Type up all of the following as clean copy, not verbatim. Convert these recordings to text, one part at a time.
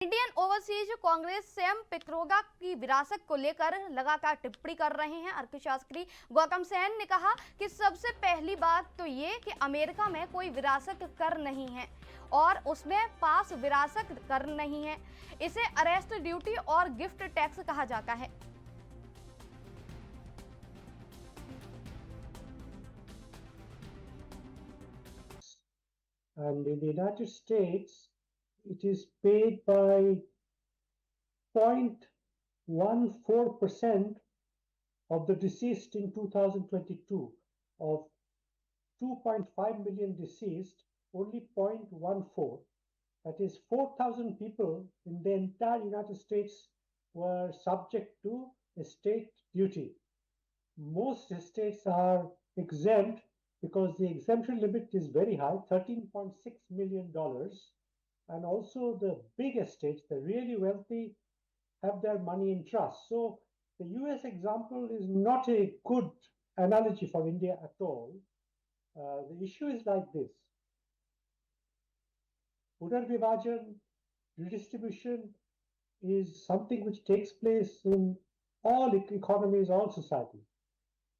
Indian overseas Congress Sam Pitroda की विरासत को लेकर लगातार टिप्पणी कर रहे हैं। अर्थशास्त्री गौतम सैन ने कहा कि सबसे पहली बात तो ये कि अमेरिका में कोई विरासत कर नहीं है और उसमें पास विरासत कर नहीं है। इसे अरेस्ट ड्यूटी और गिफ्ट टैक्स कहा जाता है। And in the United States, it is paid by 0.14% of the deceased in 2022. Of 2.5 million deceased, only 0.14, that is 4,000 people in the entire United States were subject to estate duty. Most estates are exempt because the exemption limit is very high, $13.6 million. And also the big estates, the really wealthy, have their money in trust. So the US example is not a good analogy for India at all. The issue is like this. Punar redistribution is something which takes place in all economies, all societies.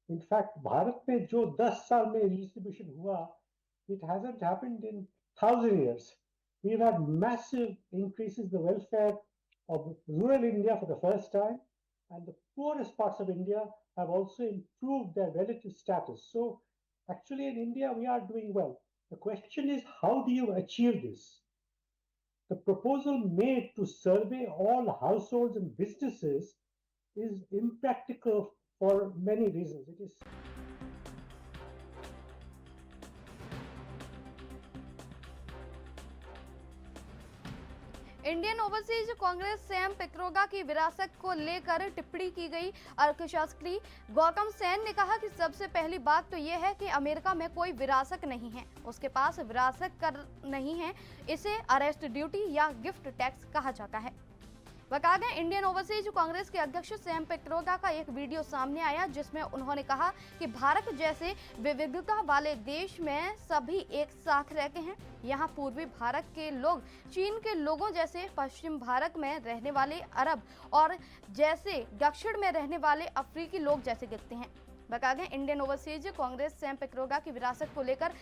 In fact, Bharat में जो 10 साल में redistribution हुआ, it hasn't happened in 1,000 years. We've had massive increases in the welfare of rural India for the first time, and the poorest parts of India have also improved their relative status. So actually in India, we are doing well. The question is, how do you achieve this? The proposal made to survey all households and businesses is impractical for many reasons. It is Indian overseas Congress Sam Pitroda की विरासत को लेकर टिप्पणी की गई। अर्थशास्त्री Gautam San ने कहा कि सबसे पहली बात तो यह है कि अमेरिका में कोई विरासत नहीं है, उसके पास विरासत कर नहीं है। इसे अरेस्ट ड्यूटी या गिफ्ट टैक्स कहा जाता है। बता दें, इंडियन ओवरसीज कांग्रेस के अध्यक्ष सैम पित्रोदा का एक वीडियो सामने आया जिसमें उन्होंने कहा कि भारत जैसे विविधता वाले देश में सभी एक साथ रहते हैं। यहाँ पूर्वी भारत के लोग चीन के लोगों जैसे, पश्चिम भारत में रहने वाले अरब और जैसे दक्षिण में रहने वाले अफ्रीकी लोग जैसे दिखते हैं। बता दें, Indian overseas Congress Sam Pitroda की विरासत को लेकर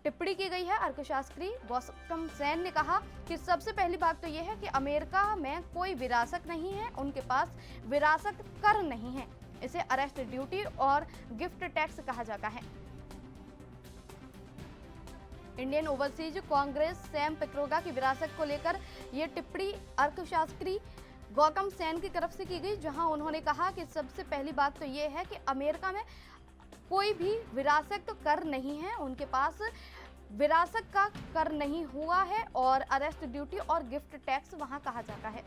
टिप्पणी की गई है। अर्थशास्त्री गौतम सैन ने कहा कि सबसे पहली बात तो यह है कि अमेरिका में कोई विरासत नहीं है, उनके पास विरासत कर नहीं है। इसे अरेस्ट ड्यूटी और गिफ्ट टैक्स कहा जाता है। Indian overseas Congress Sam Pitroda की विरासत को लेकर यह टिप्पणी अर्थशास्त्री गौतम सैन की तरफ से की गई, जहां उन्होंने कहा कि सबसे पहली बात तो यह है कि अमेरिका में कोई भी विरासत कर नहीं है, उनके पास विरासत का कर नहीं हुआ है और अरेस्ट ड्यूटी और गिफ्ट टैक्स वहां कहा जाता है।